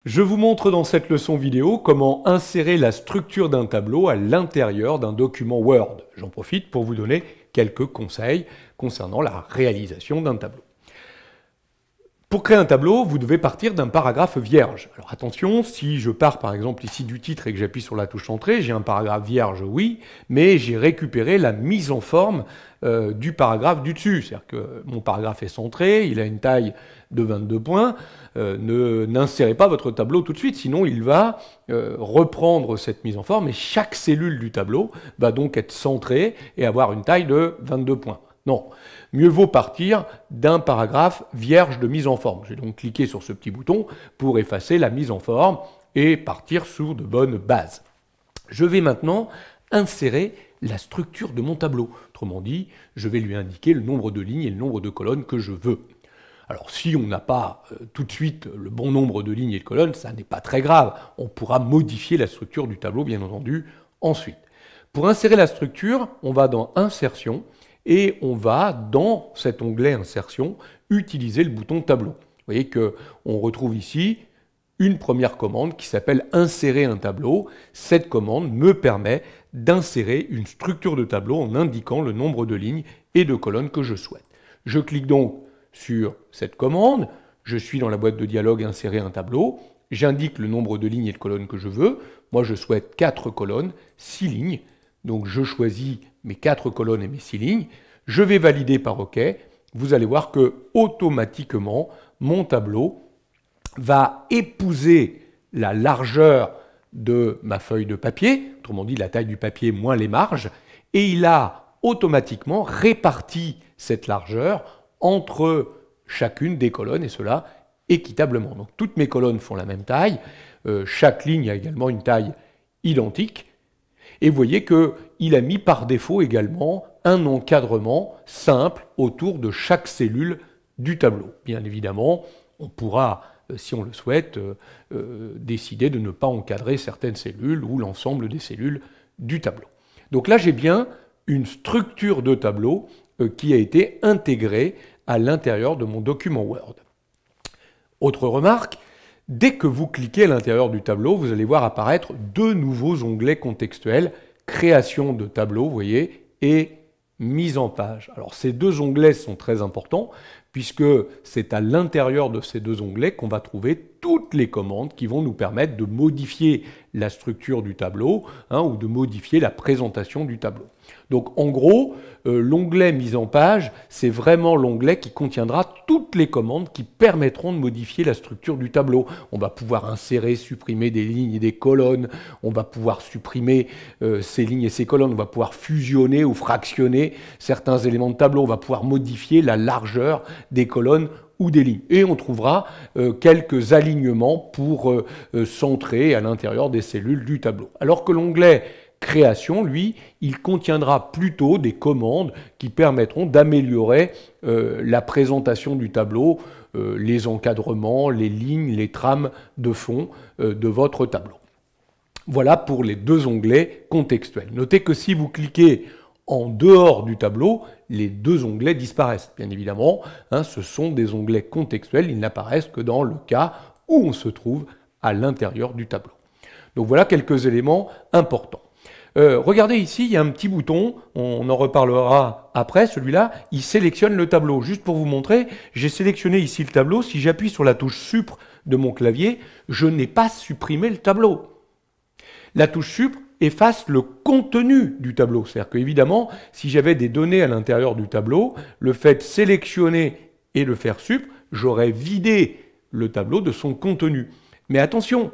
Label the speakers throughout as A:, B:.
A: Je vous montre dans cette leçon vidéo comment insérer la structure d'un tableau à l'intérieur d'un document Word. J'en profite pour vous donner quelques conseils concernant la réalisation d'un tableau. Pour créer un tableau, vous devez partir d'un paragraphe vierge. Alors attention, si je pars par exemple ici du titre et que j'appuie sur la touche Entrée, j'ai un paragraphe vierge, oui, mais j'ai récupéré la mise en forme du paragraphe du dessus. C'est-à-dire que mon paragraphe est centré, il a une taille de 22 points. N'insérez pas votre tableau tout de suite, sinon il va reprendre cette mise en forme et chaque cellule du tableau va donc être centrée et avoir une taille de 22 points. Non, mieux vaut partir d'un paragraphe vierge de mise en forme. J'ai donc cliqué sur ce petit bouton pour effacer la mise en forme et partir sur de bonnes bases. Je vais maintenant insérer la structure de mon tableau. Autrement dit, je vais lui indiquer le nombre de lignes et le nombre de colonnes que je veux. Alors si on n'a pas tout de suite le bon nombre de lignes et de colonnes, ça n'est pas très grave. On pourra modifier la structure du tableau, bien entendu, ensuite. Pour insérer la structure, on va dans Insertion et on va, dans cet onglet Insertion, utiliser le bouton Tableau. Vous voyez qu'on retrouve ici une première commande qui s'appelle Insérer un tableau. Cette commande me permet d'insérer une structure de tableau en indiquant le nombre de lignes et de colonnes que je souhaite. Je clique donc sur cette commande, je suis dans la boîte de dialogue Insérer un tableau, j'indique le nombre de lignes et de colonnes que je veux. Moi, je souhaite 4 colonnes, 6 lignes. Donc, je choisis mes 4 colonnes et mes 6 lignes. Je vais valider par OK. Vous allez voir que automatiquement, mon tableau va épouser la largeur de ma feuille de papier, autrement dit la taille du papier moins les marges, et il a automatiquement réparti cette largeur entre chacune des colonnes, et cela équitablement. Donc toutes mes colonnes font la même taille, chaque ligne a également une taille identique, et vous voyez qu'il a mis par défaut également un encadrement simple autour de chaque cellule du tableau. Bien évidemment, on pourra, si on le souhaite, décider de ne pas encadrer certaines cellules ou l'ensemble des cellules du tableau. Donc là, j'ai bien une structure de tableau qui a été intégrée à l'intérieur de mon document Word. Autre remarque, dès que vous cliquez à l'intérieur du tableau, vous allez voir apparaître deux nouveaux onglets contextuels, Création de tableau, vous voyez, et Mise en page. Alors ces deux onglets sont très importants puisque c'est à l'intérieur de ces deux onglets qu'on va trouver toutes les commandes qui vont nous permettre de modifier la structure du tableau ou de modifier la présentation du tableau. Donc en gros, l'onglet Mise en page, c'est vraiment l'onglet qui contiendra toutes les commandes qui permettront de modifier la structure du tableau. On va pouvoir insérer, supprimer des lignes et des colonnes, on va pouvoir supprimer ces lignes et ces colonnes, on va pouvoir fusionner ou fractionner certains éléments de tableau, on va pouvoir modifier la largeur des colonnes ou des lignes. Et on trouvera quelques alignements pour centrer à l'intérieur des cellules du tableau. Alors que l'onglet Création, lui, il contiendra plutôt des commandes qui permettront d'améliorer la présentation du tableau, les encadrements, les lignes, les trames de fond de votre tableau. Voilà pour les deux onglets contextuels. Notez que si vous cliquez en dehors du tableau, les deux onglets disparaissent. Bien évidemment, ce sont des onglets contextuels, ils n'apparaissent que dans le cas où on se trouve à l'intérieur du tableau. Donc voilà quelques éléments importants. Regardez ici, il y a un petit bouton, on en reparlera après, celui-là, il sélectionne le tableau. Juste pour vous montrer, j'ai sélectionné ici le tableau, si j'appuie sur la touche Supr de mon clavier, je n'ai pas supprimé le tableau. La touche Supr efface le contenu du tableau. C'est-à-dire qu'évidemment, si j'avais des données à l'intérieur du tableau, le fait de sélectionner et de faire Supr, j'aurais vidé le tableau de son contenu. Mais attention,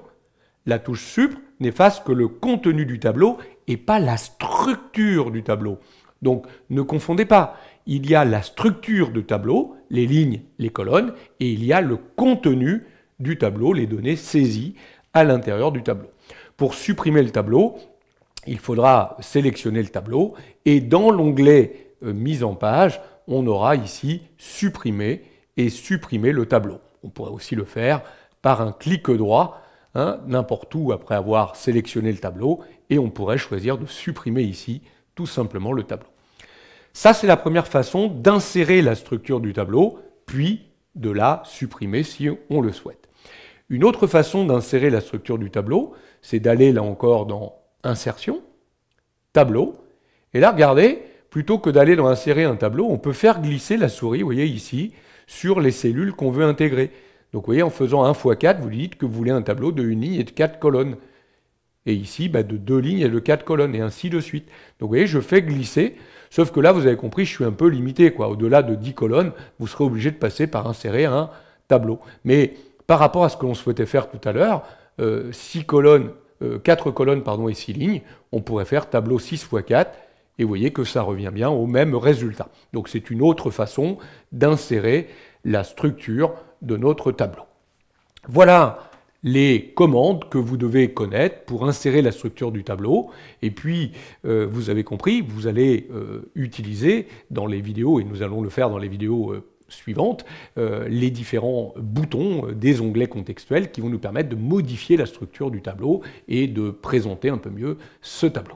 A: la touche Supr n'efface que le contenu du tableau et pas la structure du tableau. Donc ne confondez pas, il y a la structure du tableau, les lignes, les colonnes, et il y a le contenu du tableau, les données saisies à l'intérieur du tableau. Pour supprimer le tableau, il faudra sélectionner le tableau et dans l'onglet Mise en page, on aura ici Supprimer et supprimer le tableau. On pourrait aussi le faire par un clic droit, n'importe où après avoir sélectionné le tableau, et on pourrait choisir de supprimer ici tout simplement le tableau. Ça, c'est la première façon d'insérer la structure du tableau, puis de la supprimer si on le souhaite. Une autre façon d'insérer la structure du tableau, c'est d'aller là encore dans Insertion, Tableau. Et là, regardez, plutôt que d'aller dans Insérer un tableau, on peut faire glisser la souris, vous voyez ici, sur les cellules qu'on veut intégrer. Donc vous voyez, en faisant 1 x 4, vous dites que vous voulez un tableau de 1 ligne et de 4 colonnes. Et ici, de 2 lignes et de 4 colonnes, et ainsi de suite. Donc vous voyez, je fais glisser, sauf que là, vous avez compris, je suis un peu limité, quoi. Au-delà de 10 colonnes, vous serez obligé de passer par insérer un tableau. Mais par rapport à ce que l'on souhaitait faire tout à l'heure, 4 colonnes et 6 lignes, on pourrait faire tableau 6 x 4, et vous voyez que ça revient bien au même résultat. Donc c'est une autre façon d'insérer la structure de notre tableau. Voilà les commandes que vous devez connaître pour insérer la structure du tableau. Et puis, vous avez compris, vous allez utiliser dans les vidéos, et nous allons le faire dans les vidéos suivantes, les différents boutons des onglets contextuels qui vont nous permettre de modifier la structure du tableau et de présenter un peu mieux ce tableau.